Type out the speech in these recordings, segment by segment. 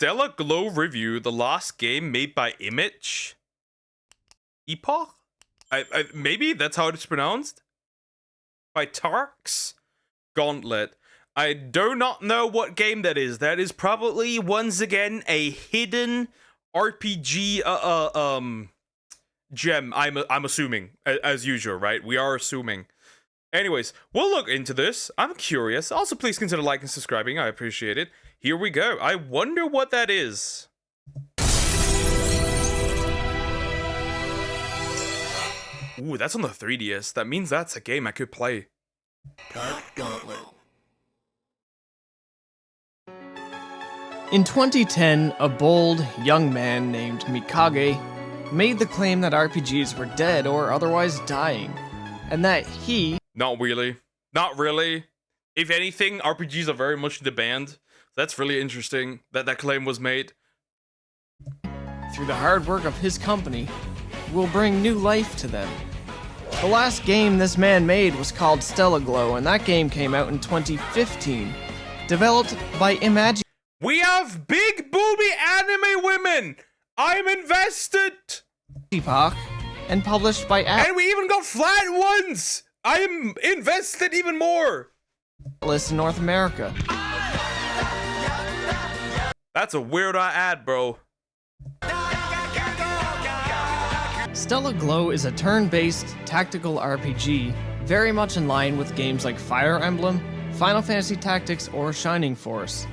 Stella Glow review, the last game made by Image? Epoch? Maybe that's how it's pronounced? By Tarks Gauntlet. I do not know what game that is. That is probably, once again, a hidden RPG, gem, I'm assuming, as usual, right? We are assuming. Anyways, we'll look into this. I'm curious. Also, please consider liking and subscribing. I appreciate it. Here we go. I wonder what that is. Ooh, that's on the 3DS. That means that's a game I could play. Tarks Gauntlet. In 2010, a bold, young man named Mikage made the claim that RPGs were dead or otherwise dying, and that he... Not really. Not really. If anything, RPGs are very much in demand. That's really interesting that that claim was made. through the hard work of his company, will bring new life to them. The last game this man made was called Stella Glow, and that game came out in 2015. Developed by Imagine. We have big booby anime women! I'm invested! Epoch, and published by And we even got flat ones! I'm invested even more! Atlas in North America. That's a weird ad, bro. Stella Glow is a turn-based tactical RPG, very much in line with games like Fire Emblem, Final Fantasy Tactics, or Shining Force.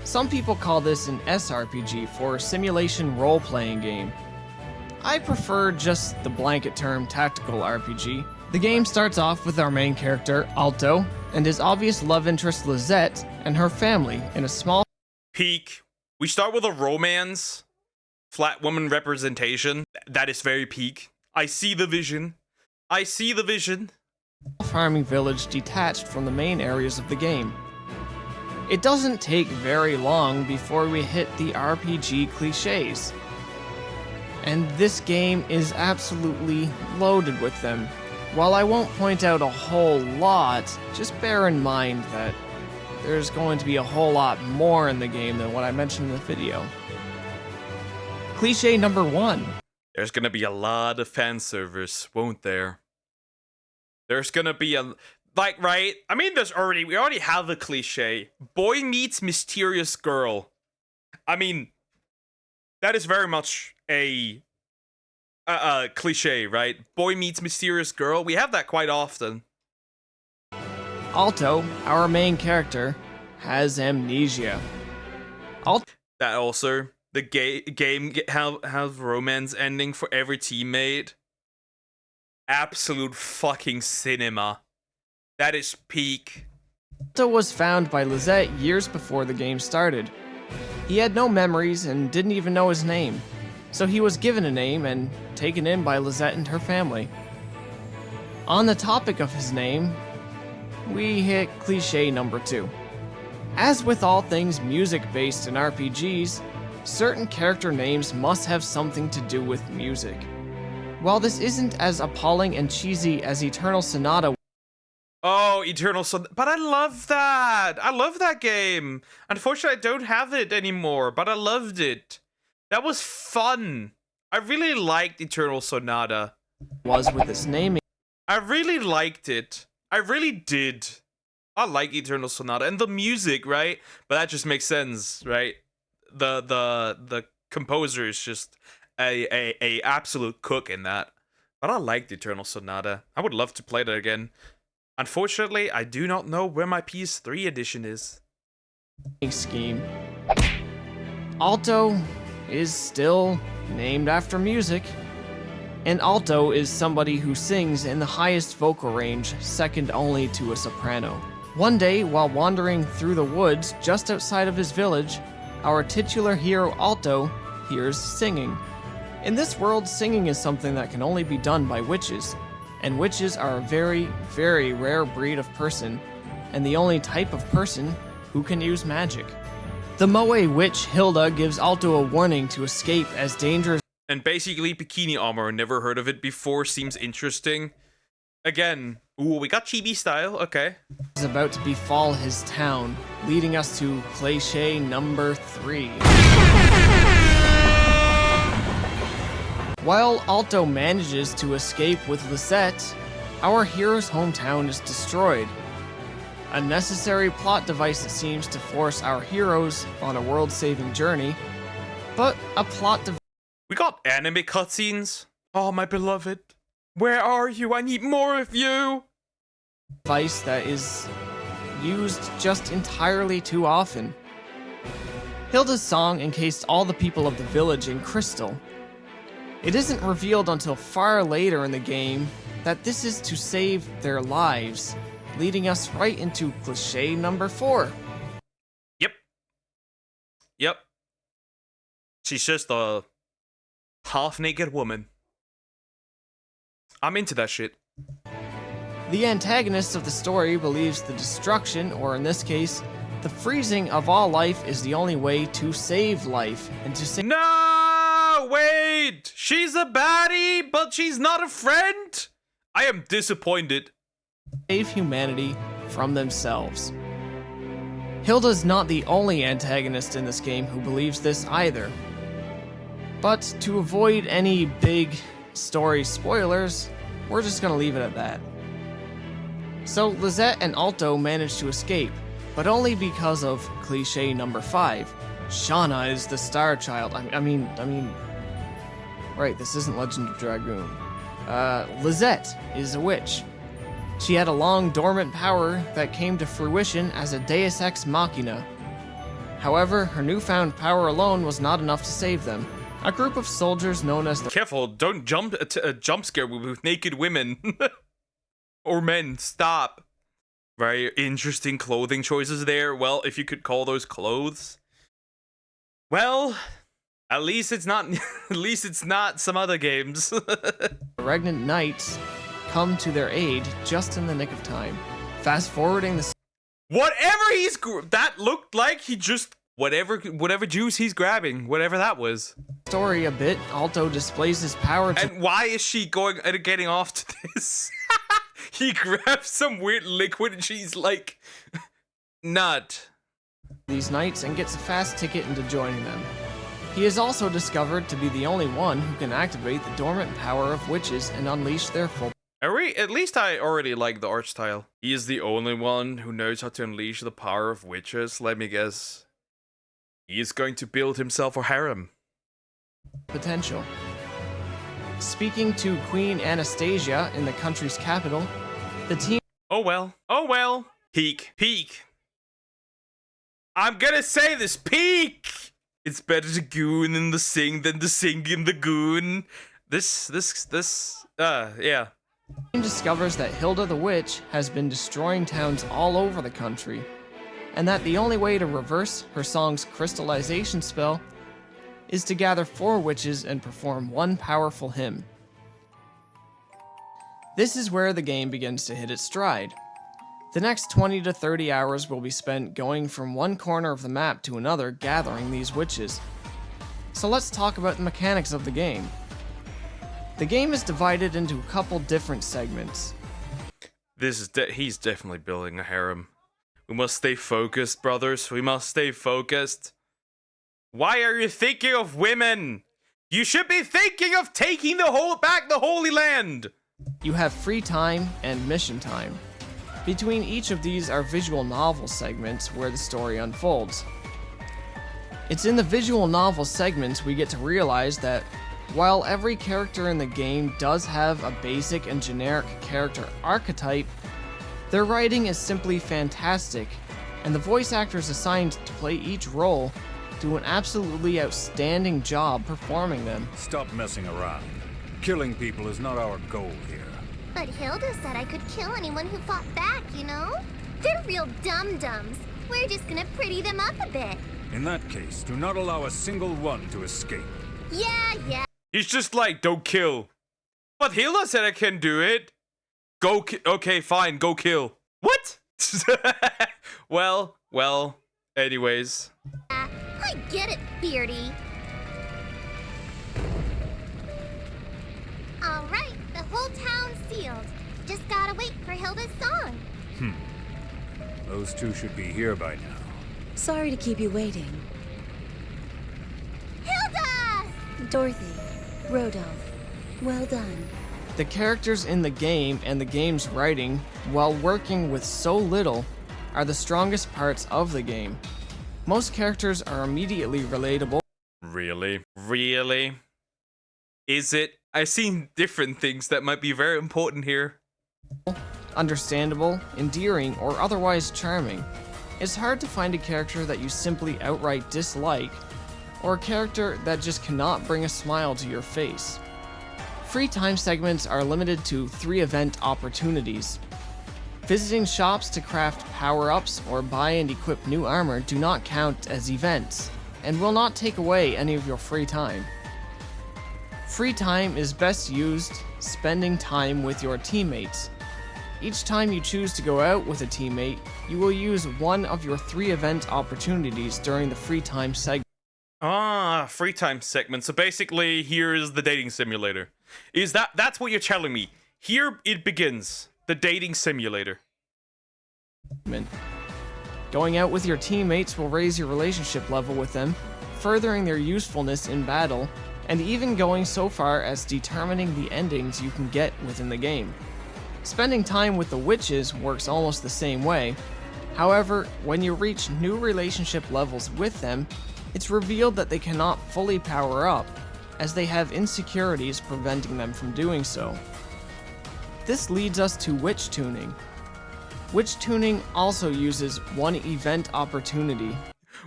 Some people call this an SRPG for simulation role-playing game. I prefer just the blanket term tactical RPG. The game starts off with our main character, Alto, and his obvious love interest Lizette and her family in a small... Peak. We start with a romance. Flat woman representation. That is very peak. I see the vision. I see the vision. Farming village detached from the main areas of the game. It doesn't take very long before we hit the RPG cliches. And this game is absolutely loaded with them. While I won't point out a whole lot, just bear in mind that there's going to be a whole lot more in the game than what I mentioned in the video. Cliche number 1. There's gonna be a lot of fan service, won't there? There's gonna be a... Like, right? I mean, we already have a cliche. Boy meets mysterious girl. I mean, that is very much a cliche, right? Boy meets mysterious girl. We have that quite often. Alto, our main character, has amnesia. That also, the game have romance ending for every teammate. Absolute fucking cinema. That is peak. Alto was found by Lizette years before the game started. He had no memories and didn't even know his name, so he was given a name and taken in by Lizette and her family. On the topic of his name, we hit cliche number 2. As with all things music-based in RPGs, certain character names must have something to do with music. While this isn't as appalling and cheesy as Eternal Sonata. Oh, Eternal Sonata. But I love that. I love that game. Unfortunately, I don't have it anymore, but I loved it. That was fun. I really liked Eternal Sonata. Was with its naming. I really liked it. I really did. I like Eternal Sonata and the music, right? But that just makes sense, right? The composer is just a absolute cook in that. But I liked Eternal Sonata. I would love to play that again. Unfortunately, I do not know where my PS3 edition is. Scheme. Alto is still named after music. An alto is somebody who sings in the highest vocal range, second only to a soprano. One day, while wandering through the woods just outside of his village, our titular hero Alto hears singing. In this world, singing is something that can only be done by witches, and witches are a very, very rare breed of person, and the only type of person who can use magic. The Moe witch Hilda gives Alto a warning to escape as dangerous. And basically, bikini armor, never heard of it before, seems interesting. Again, Ooh, we got chibi style. Okay. is about to befall his town, leading us to cliché number 3. While Alto manages to escape with Lisette, our hero's hometown is destroyed. A necessary plot device that seems to force our heroes on a world-saving journey, but a plot We got anime cutscenes. Oh, my beloved. Where are you? I need more of you. device that is used just entirely too often. Hilda's song encased all the people of the village in crystal. It isn't revealed until far later in the game that this is to save their lives, leading us right into cliché number 4. Yep. She's just a half-naked woman. I'm into that shit. The antagonist of the story believes the destruction, or in this case, the freezing of all life is the only way to save life, and to save No, wait. She's a baddie, but she's not a friend? I am disappointed. humanity from themselves. Hilda's not the only antagonist in this game who believes this either. But to avoid any big story spoilers, we're just gonna leave it at that. So Lisette and Alto manage to escape, but only because of cliché number 5. Shauna is the star child. I mean, right, this isn't Legend of Dragoon. Lisette is a witch. She had a long dormant power that came to fruition as a Deus Ex Machina. However, her newfound power alone was not enough to save them. A group of soldiers known as the Careful, don't jump scare with naked women. Or men, stop. Very interesting clothing choices there. Well, if you could call those clothes. Well, at least it's not some other games. Regnant Knights come to their aid just in the nick of time. Fast forwarding the Whatever that looked like he just whatever juice he's grabbing, whatever that was. story a bit, Alto displays his power to And why is she going and getting off to this? He grabs some weird liquid and she's like, nut. these knights and gets a fast ticket into joining them. He is also discovered to be the only one who can activate the dormant power of witches and unleash their full At least I already like the art style. He is the only one who knows how to unleash the power of witches. Let me guess. He is going to build himself a harem. potential. Speaking to Queen Anastasia in the country's capital, the team Oh well. Peak. I'm gonna say this, peak! It's better to goon in the sing than to sing in the goon. Yeah. discovers that Hilda the Witch has been destroying towns all over the country, and that the only way to reverse her song's crystallization spell is to gather 4 witches and perform one powerful hymn. This is where the game begins to hit its stride. The next 20 to 30 hours will be spent going from one corner of the map to another gathering these witches. So let's talk about the mechanics of the game. The game is divided into a couple different segments. He's definitely building a harem. We must stay focused, brothers. We must stay focused. Why are you thinking of women? You should be thinking of taking the Holy Land. You have free time and mission time. Between each of these are visual novel segments where the story unfolds. It's in the visual novel segments we get to realize that while every character in the game does have a basic and generic character archetype, their writing is simply fantastic, and the voice actors assigned to play each role do an absolutely outstanding job performing them. Stop messing around. Killing people is not our goal here. But Hilda said I could kill anyone who fought back, you know? They're real dum-dums. We're just gonna pretty them up a bit. In that case, do not allow a single one to escape. Yeah. He's just like, don't kill. But Hilda said I can do it. Okay, fine, go kill. What? Well, anyways. I get it, Beardy. Alright, the whole town's sealed. Just gotta wait for Hilda's song. Those two should be here by now. Sorry to keep you waiting. Hilda! Dorothy, Rodolph, well done. The characters in the game and the game's writing, while working with so little, are the strongest parts of the game. Most characters are immediately relatable. Really? Really? Is it? I've seen different things that might be very important here. Understandable, endearing, or otherwise charming. It's hard to find a character that you simply outright dislike, or a character that just cannot bring a smile to your face. Free time segments are limited to 3 event opportunities. Visiting shops to craft power-ups or buy and equip new armor do not count as events, and will not take away any of your free time. Free time is best used spending time with your teammates. Each time you choose to go out with a teammate, you will use one of your 3 event opportunities during the free time segment. Ah, free time segment. So basically, here is the dating simulator. That's what you're telling me? Here it begins. The dating simulator. Going out with your teammates will raise your relationship level with them, furthering their usefulness in battle, and even going so far as determining the endings you can get within the game. Spending time with the witches works almost the same way. However, when you reach new relationship levels with them, it's revealed that they cannot fully power up, as they have insecurities preventing them from doing so. This leads us to witch tuning. Witch tuning also uses 1 event opportunity.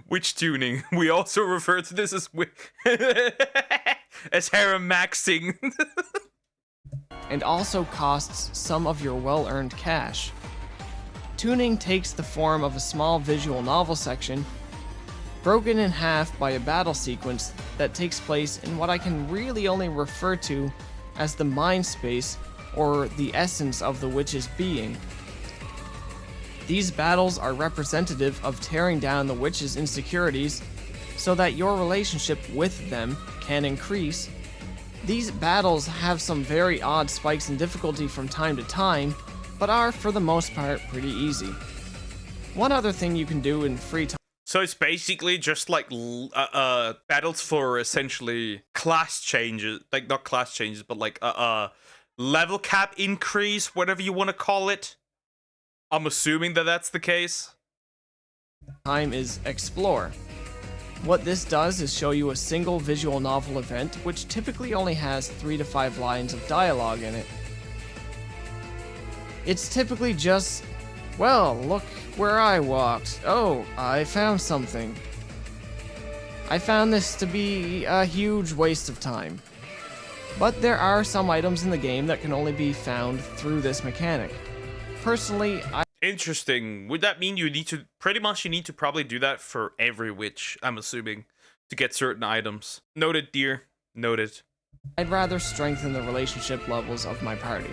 Witch tuning. We also refer to this as as harem maxing. And also costs some of your well-earned cash. Tuning takes the form of a small visual novel section, broken in half by a battle sequence that takes place in what I can really only refer to as the mind space, or the essence of the witch's being. These battles are representative of tearing down the witch's insecurities so that your relationship with them can increase. These battles have some very odd spikes in difficulty from time to time, but are for the most part pretty easy. One other thing you can do in free time. So it's basically just like battles for essentially class changes, like not class changes, but like level cap increase, whatever you want to call it. I'm assuming that that's the case. Time is explore. What this does is show you a single visual novel event, which typically only has 3 to 5 lines of dialogue in it. It's typically just, well, look where I walked. Oh, I found something. I found this to be a huge waste of time. But there are some items in the game that can only be found through this mechanic. Personally, Interesting. Would that mean you need to probably do that for every witch, I'm assuming, to get certain items? Noted, dear. Noted. I'd rather strengthen the relationship levels of my party.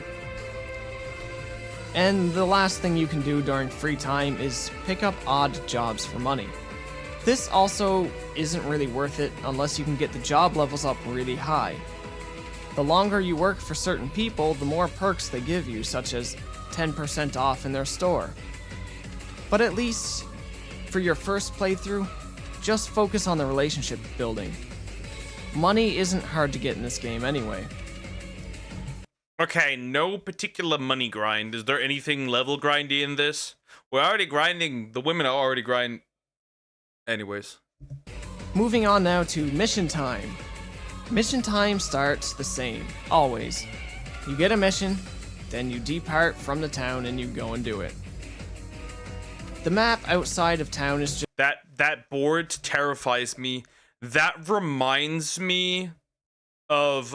And the last thing you can do during free time is pick up odd jobs for money. This also isn't really worth it unless you can get the job levels up really high. The longer you work for certain people, the more perks they give you, such as 10% off in their store. But at least, for your first playthrough, just focus on the relationship building. Money isn't hard to get in this game anyway. Okay, no particular money grind. Is there anything level grindy in this? We're already grinding. The women are already grind. Anyways. Moving on now to mission time. Mission time starts the same, always. You get a mission, then you depart from the town and you go and do it. The map outside of town is just... That board terrifies me. That reminds me of,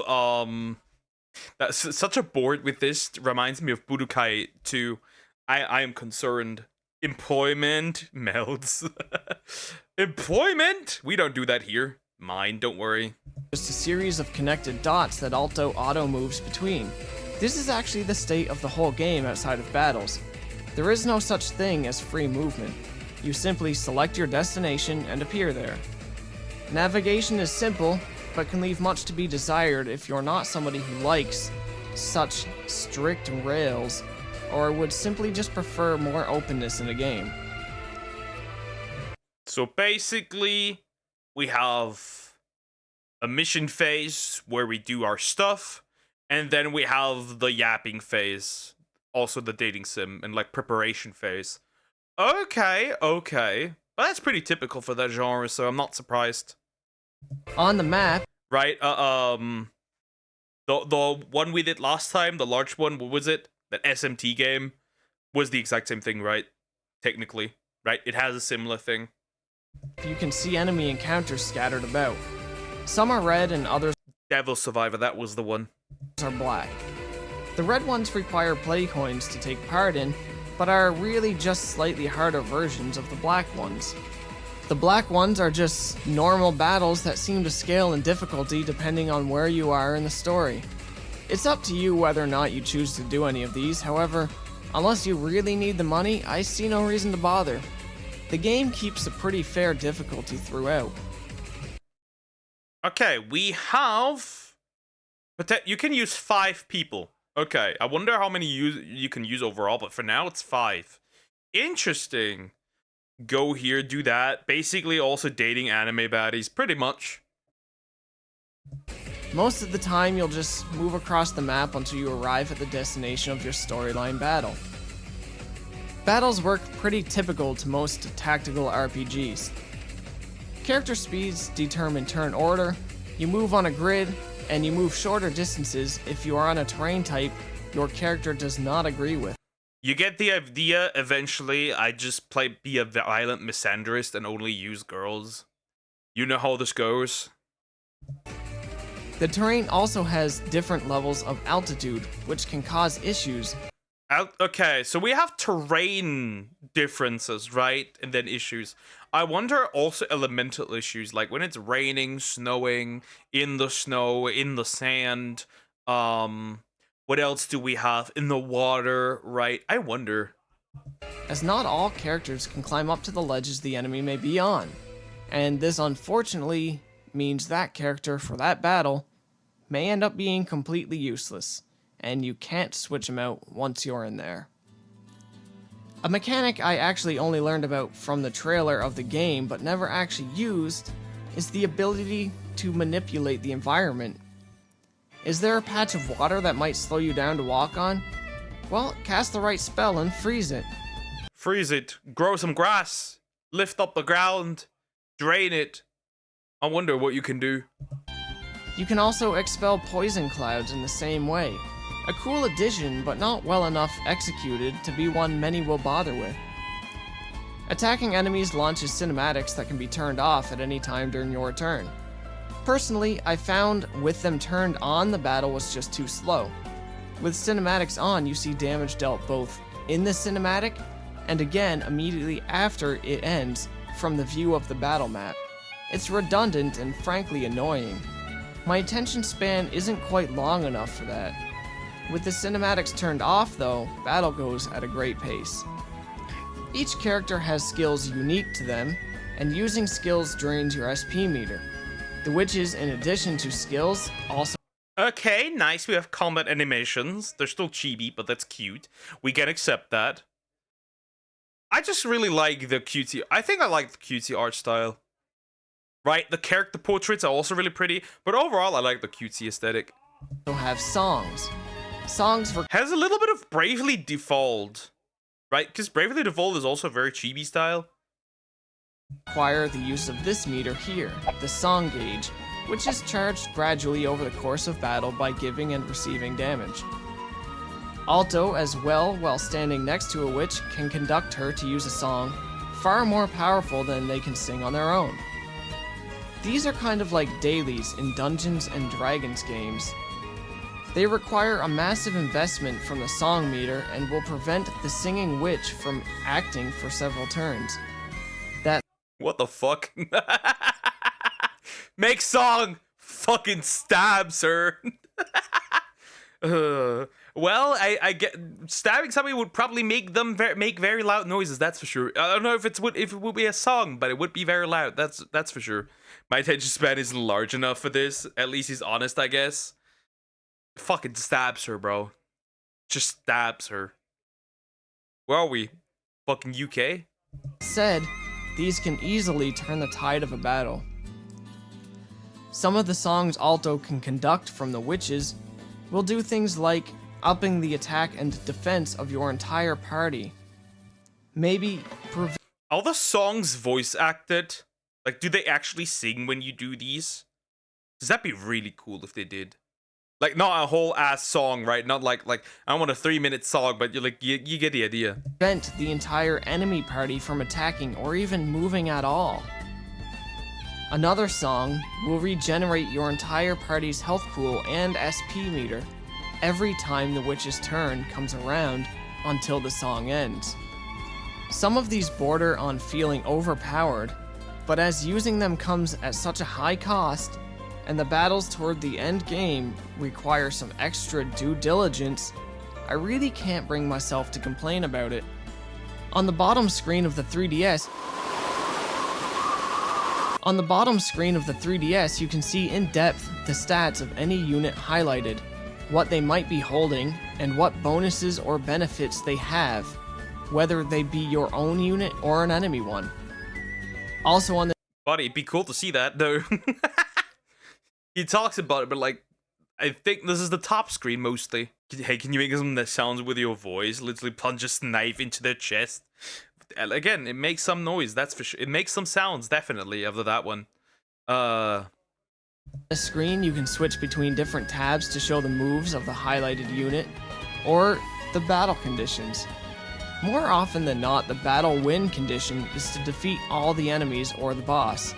that's such a board with this reminds me of Budokai 2. I am concerned. Employment melds. Employment? We don't do that here. Mine, don't worry. Just a series of connected dots that Alto auto moves between. This is actually the state of the whole game outside of battles. There is no such thing as free movement. You simply select your destination and appear there. Navigation is simple, but can leave much to be desired if you're not somebody who likes such strict rails, or would simply just prefer more openness in the game. So basically, we have a mission phase where we do our stuff, and then we have the yapping phase, also the dating sim, and like preparation phase. Okay. But that's pretty typical for that genre, so I'm not surprised. On the map, Right? The one we did last time, the large one, what was it? That SMT game was the exact same thing, right? Technically, right? It has a similar thing. you can see enemy encounters scattered about. Some are red and others Devil Survivor, that was the one. are black. The red ones require play coins to take part in, but are really just slightly harder versions of the black ones. The black ones are just normal battles that seem to scale in difficulty depending on where you are in the story. It's up to you whether or not you choose to do any of these, however, unless you really need the money, I see no reason to bother. The game keeps a pretty fair difficulty throughout. Okay, we have... You can use 5 people. Okay, I wonder how many you can use overall, but for now it's 5. Interesting. Go here, do that. Basically also dating anime baddies, pretty much. Most of the time, you'll just move across the map until you arrive at the destination of your storyline battle. Battles work pretty typical to most tactical RPGs. Character speeds determine turn order, you move on a grid, and you move shorter distances if you are on a terrain type your character does not agree with. You get the idea, eventually, I just be a violent misandrist and only use girls. You know how this goes. The terrain also has different levels of altitude, which can cause issues. Okay, so we have terrain differences, right? And then issues. I wonder also elemental issues, like when it's raining, snowing, in the snow, in the sand. What else do we have? In the water, right? I wonder. As not all characters can climb up to the ledges the enemy may be on. And this unfortunately means that character for that battle may end up being completely useless, and you can't switch him out once you're in there. A mechanic I actually only learned about from the trailer of the game but never actually used is the ability to manipulate the environment. Is there a patch of water that might slow you down to walk on? Well, cast the right spell and freeze it. Freeze it, grow some grass, lift up the ground, drain it. I wonder what you can do. You can also expel poison clouds in the same way. A cool addition, but not well enough executed to be one many will bother with. Attacking enemies launches cinematics that can be turned off at any time during your turn. Personally, I found with them turned on, the battle was just too slow. With cinematics on, you see damage dealt both in the cinematic and again immediately after it ends from the view of the battle map. It's redundant and frankly annoying. My attention span isn't quite long enough for that. With the cinematics turned off though, battle goes at a great pace. Each character has skills unique to them, and using skills drains your SP meter. The witches, in addition to skills, also... Okay, nice, we have combat animations. They're still chibi, but that's cute. We can accept that. I just really like the cutesy... I think I like the cutesy art style. Right, the character portraits are also really pretty, but overall I like the cutesy aesthetic. have songs. Songs for... Has a little bit of Bravely Default. Right, because Bravely Default is also very chibi style. require the use of this meter here, the song gauge, which is charged gradually over the course of battle by giving and receiving damage. Alto, as well, while standing next to a witch, can conduct her to use a song far more powerful than they can sing on their own. These are kind of like dailies in Dungeons and Dragons games. They require a massive investment from the song meter and will prevent the singing witch from acting for several turns. What the fuck? Make song! Fucking stabs her! Well, I get... Stabbing somebody would probably make them make very loud noises, that's for sure. I don't know if it would be a song, but it would be very loud, that's for sure. My attention span isn't large enough for this. At least he's honest, I guess. Fucking stabs her, bro. Just stabs her. Where are we? Fucking UK? Said, these can easily turn the tide of a battle. Some of the songs Alto can conduct from the witches will do things like upping the attack and defense of your entire party. Maybe Are the songs voice acted? Like, do they actually sing when you do these? Does that be really cool if they did? Like, not a whole ass song, right? Not like I want a 3-minute song, but you're like, you get the idea. prevent the entire enemy party from attacking or even moving at all. Another song will regenerate your entire party's health pool and SP meter every time the witch's turn comes around until the song ends. Some of these border on feeling overpowered, but as using them comes at such a high cost, and the battles toward the end game require some extra due diligence, I really can't bring myself to complain about it. On the bottom screen of the 3DS, you can see in depth the stats of any unit highlighted, what they might be holding, and what bonuses or benefits they have, whether they be your own unit or an enemy one. Also on the Buddy, it'd be cool to see that, though. He talks about it, but like, I think this is the top screen mostly. Hey, can you make some that sounds with your voice? Literally plunges a knife into their chest. Again, it makes some noise, that's for sure. It makes some sounds, definitely, after that one. the screen, you can switch between different tabs to show the moves of the highlighted unit, or the battle conditions. More often than not, the battle win condition is to defeat all the enemies or the boss,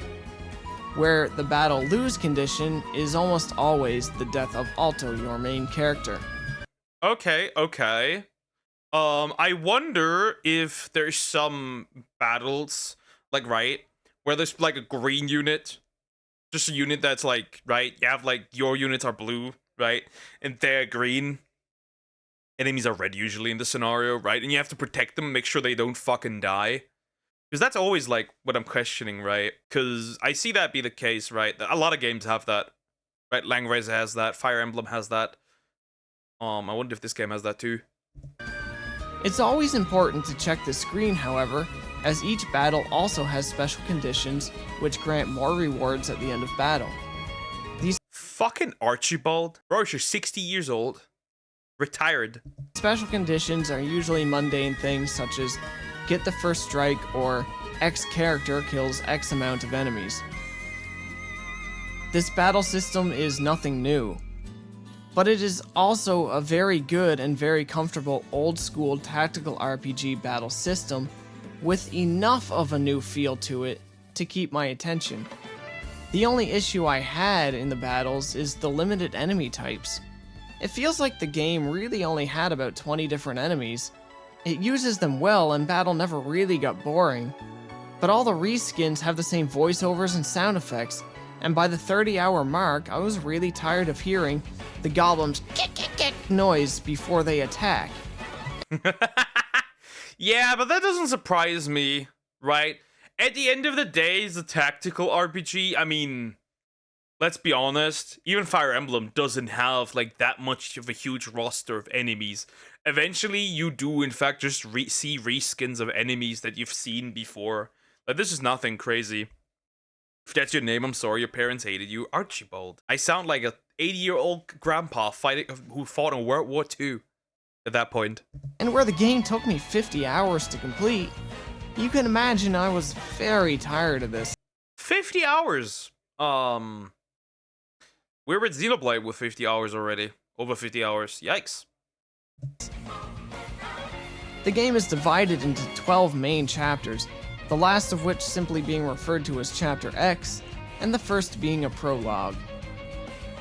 where the battle lose condition is almost always the death of Alto, your main character. Okay. I wonder if there's some battles, like, right, where there's like a green unit, just a unit that's like, right, you have like, your units are blue, right, and they're green. Enemies are red usually in the scenario, right, and you have to protect them, make sure they don't fucking die. Because that's always, like, what I'm questioning, right? Because I see that be the case, right? A lot of games have that, right? Langrazor has that, Fire Emblem has that. I wonder if this game has that too. It's always important to check the screen, however, as each battle also has special conditions which grant more rewards at the end of battle. These Fucking Archibald? Bro, you're 60 years old. Retired. special conditions are usually mundane things such as get the first strike or X character kills X amount of enemies. This battle system is nothing new, but it is also a very good and very comfortable old-school tactical RPG battle system with enough of a new feel to it to keep my attention. The only issue I had in the battles is the limited enemy types. It feels like the game really only had about 20 different enemies. It uses them well and battle never really got boring, but all the reskins have the same voiceovers and sound effects, and by the 30-hour mark, I was really tired of hearing the goblins kick noise before they attack. Yeah, but that doesn't surprise me, right? At the end of the day, it's a tactical RPG. I mean, let's be honest, even Fire Emblem doesn't have like that much of a huge roster of enemies. Eventually, you do in fact just see reskins of enemies that you've seen before. Like, this is nothing crazy. If that's your name, I'm sorry, your parents hated you. Archibald. I sound like a 80-year-old grandpa who fought in World War II at that point. And where the game took me 50 hours to complete, you can imagine I was very tired of this. 50 hours? We're at Xenoblade with 50 hours already. Over 50 hours. Yikes. The game is divided into 12 main chapters, the last of which simply being referred to as Chapter X, and the first being a prologue.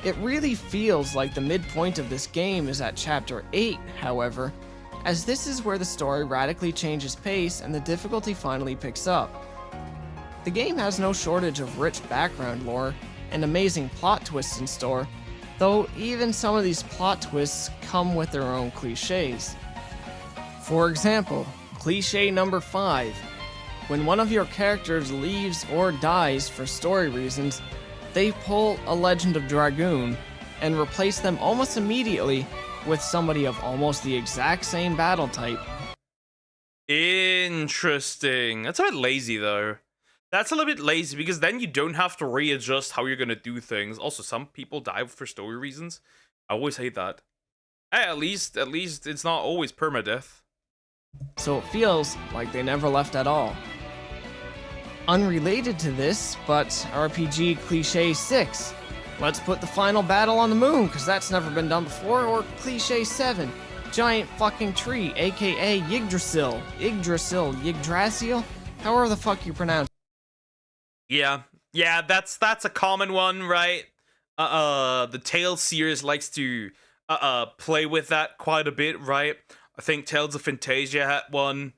It really feels like the midpoint of this game is at Chapter 8, however, as this is where the story radically changes pace and the difficulty finally picks up. The game has no shortage of rich background lore and amazing plot twists in store, though even some of these plot twists come with their own cliches. For example, cliche number 5. When one of your characters leaves or dies for story reasons, they pull a Legend of Dragoon, and replace them almost immediately with somebody of almost the exact same battle type. Interesting. That's a bit lazy, though. That's a little bit lazy because then you don't have to readjust how you're gonna do things. Also, some people die for story reasons. I always hate that. Hey, at least it's not always permadeath. So it feels like they never left at all. Unrelated to this, but RPG Cliché 6. Let's put the final battle on the moon, because that's never been done before, or Cliché 7. Giant fucking tree, aka Yggdrasil, Yggdrasil, however the fuck you pronounce it. Yeah, that's a common one, right? The Tales series likes to play with that quite a bit, right? I think Tales of Fantasia had one.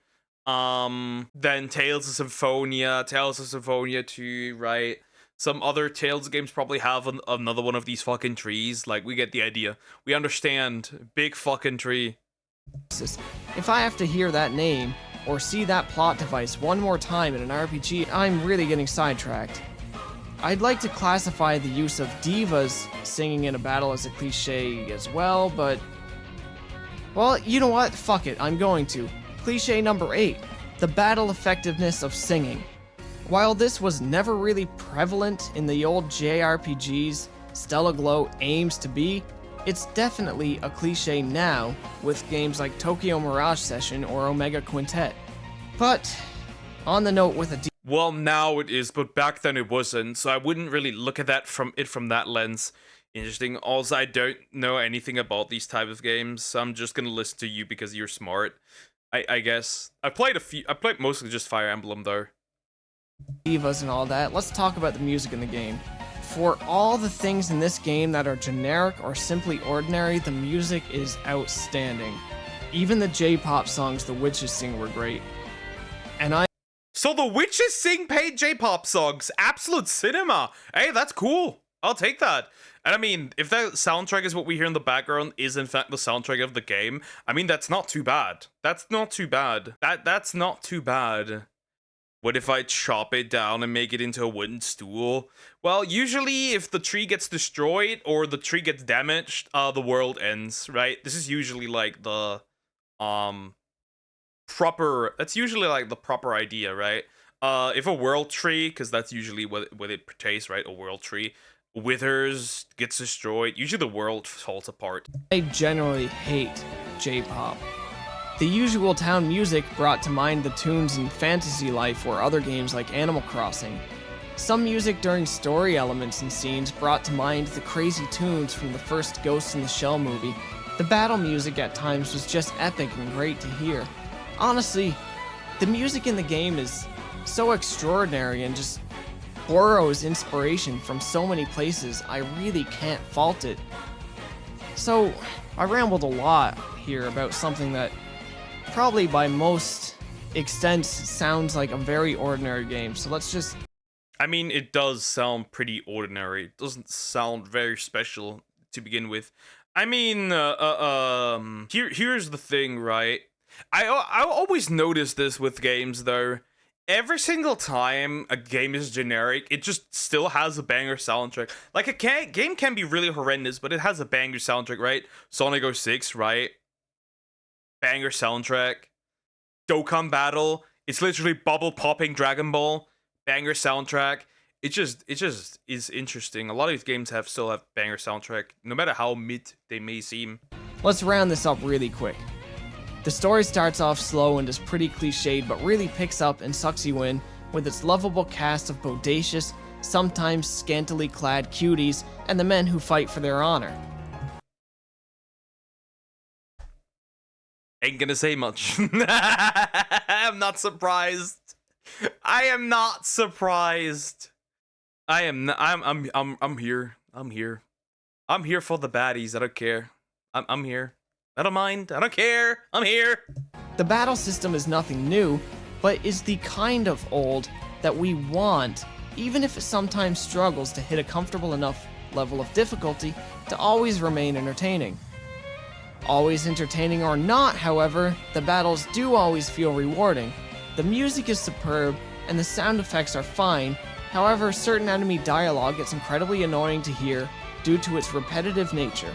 Then Tales of Symphonia 2, right? Some other Tales games probably have another one of these fucking trees. Like, we get the idea. We understand. Big fucking tree. If I have to hear that name, or see that plot device one more time in an RPG, I'm really getting sidetracked. I'd like to classify the use of divas singing in a battle as a cliché as well, but... well, you know what? Fuck it, I'm going to. Cliché number 8, the battle effectiveness of singing. While this was never really prevalent in the old JRPGs Stella Glow aims to be, it's definitely a cliché now with games like Tokyo Mirage Session or Omega Quintet. But, on the note with a well, now it is, but back then it wasn't, so I wouldn't really look at that from that lens. Interesting. Also, I don't know anything about these type of games, so I'm just gonna listen to you because you're smart. I guess. I played mostly just Fire Emblem, though. divas and all that, let's talk about the music in the game. For all the things in this game that are generic or simply ordinary, the music is outstanding. Even the J-pop songs the witches sing were great. So the witches sing paid J-pop songs. Absolute cinema. Hey, that's cool. I'll take that. And I mean, if that soundtrack is what we hear in the background is in fact the soundtrack of the game, I mean, that's not too bad. That's not too bad. That's not too bad. What if I chop it down and make it into a wooden stool? Well, usually if the tree gets destroyed or the tree gets damaged, the world ends, right? This is usually like the that's usually like the proper idea, right? If a world tree, because that's usually what it pertains, right? A world tree withers, gets destroyed, usually the world falls apart. I generally hate J-pop. The usual town music brought to mind the tunes in Fantasy Life or other games like Animal Crossing. Some music during story elements and scenes brought to mind the crazy tunes from the first Ghost in the Shell movie. The battle music at times was just epic and great to hear. Honestly, the music in the game is so extraordinary and just borrows inspiration from so many places, I really can't fault it. So, I rambled a lot here about something that probably by most extents sounds like a very ordinary game, so let's just... I mean, it does sound pretty ordinary. It doesn't sound very special to begin with. I mean, here's the thing, right? I always notice this with games, though. Every single time a game is generic, it just still has a banger soundtrack. Like, a game can be really horrendous, but it has a banger soundtrack, right? Sonic 06, right? Banger soundtrack. Dokkan Battle, it's literally bubble popping Dragon Ball. Banger soundtrack. It just is interesting. A lot of these games still have banger soundtrack, no matter how mid they may seem. Let's round this up really quick. The story starts off slow and is pretty cliched, but really picks up and sucks you in with its lovable cast of bodacious, sometimes scantily clad cuties, and the men who fight for their honor. Ain't gonna say much. I'm not surprised. I am not surprised. I'm here. I'm here. I'm here for the baddies. I don't care. I'm here. I don't mind. I don't care. I'm here. The battle system is nothing new, but is the kind of old that we want, even if it sometimes struggles to hit a comfortable enough level of difficulty to always remain entertaining. Always entertaining or not, however, the battles do always feel rewarding. The music is superb, and the sound effects are fine, However, certain enemy dialogue gets incredibly annoying to hear due to its repetitive nature.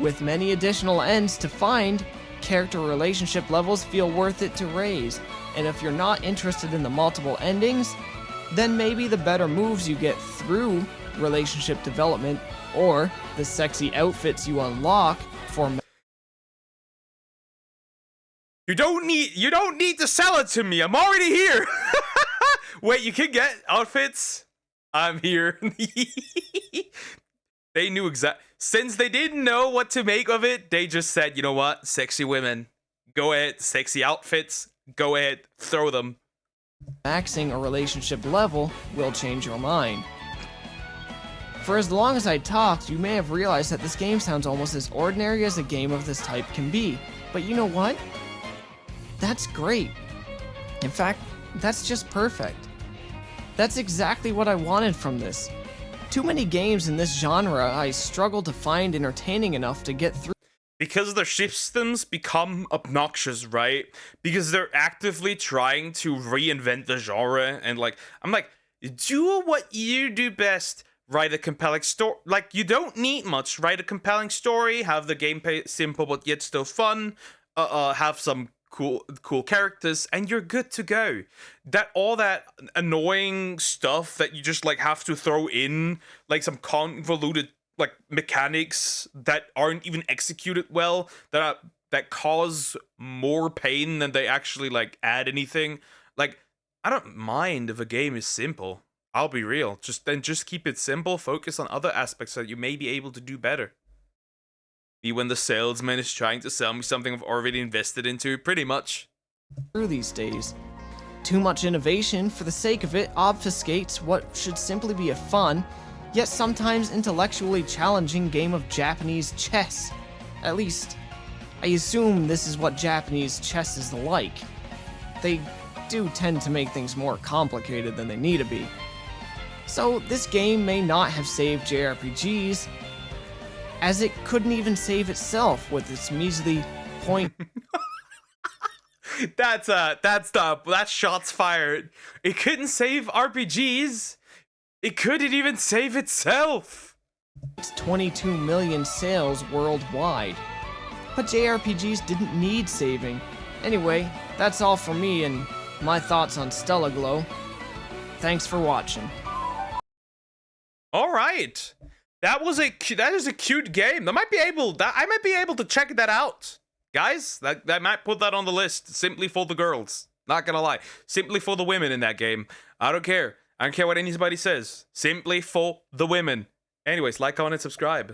With many additional ends to find, character relationship levels feel worth it to raise, and if you're not interested in the multiple endings, then maybe the better moves you get through relationship development or the sexy outfits you unlock for You don't need to sell it to me. I'm already here. Wait, you can get outfits? I'm here. They knew since they didn't know what to make of it, they just said, you know what? Sexy women. Go ahead. Sexy outfits. Go ahead. Throw them. maxing a relationship level will change your mind. For as long as I talked, you may have realized that this game sounds almost as ordinary as a game of this type can be. But you know what? That's great. In fact, that's just perfect. That's exactly what I wanted from this. Too many games in this genre I struggle to find entertaining enough to get through. Because their systems become obnoxious, right? Because they're actively trying to reinvent the genre, and I'm like, do what you do best. Write a compelling story. Like, you don't need much. Write a compelling story, have the gameplay simple but yet still fun, have some cool characters, and you're good to go. All that annoying stuff that you just have to throw in, like some convoluted mechanics that aren't even executed well, that cause more pain than they actually add anything. I don't mind if a game is simple. I'll be real. Just keep it simple. Focus on other aspects that you may be able to do better. Be when the salesman is trying to sell me something I've already invested into, pretty much. These days. Too much innovation for the sake of it obfuscates what should simply be a fun, yet sometimes intellectually challenging game of Japanese chess. At least, I assume this is what Japanese chess is like. They do tend to make things more complicated than they need to be. So this game may not have saved JRPGs, as it couldn't even save itself with its measly point. That's shots fired. It couldn't save RPGs. It couldn't even save itself. It's 22 million sales worldwide. But JRPGs didn't need saving. Anyway, that's all for me and my thoughts on Stella Glow. Thanks for watching. All right. That is a cute game. I might be able to check that out. Guys, that might put that on the list simply for the girls. Not gonna lie. Simply for the women in that game. I don't care. I don't care what anybody says. Simply for the women. Anyways, like, comment, and subscribe.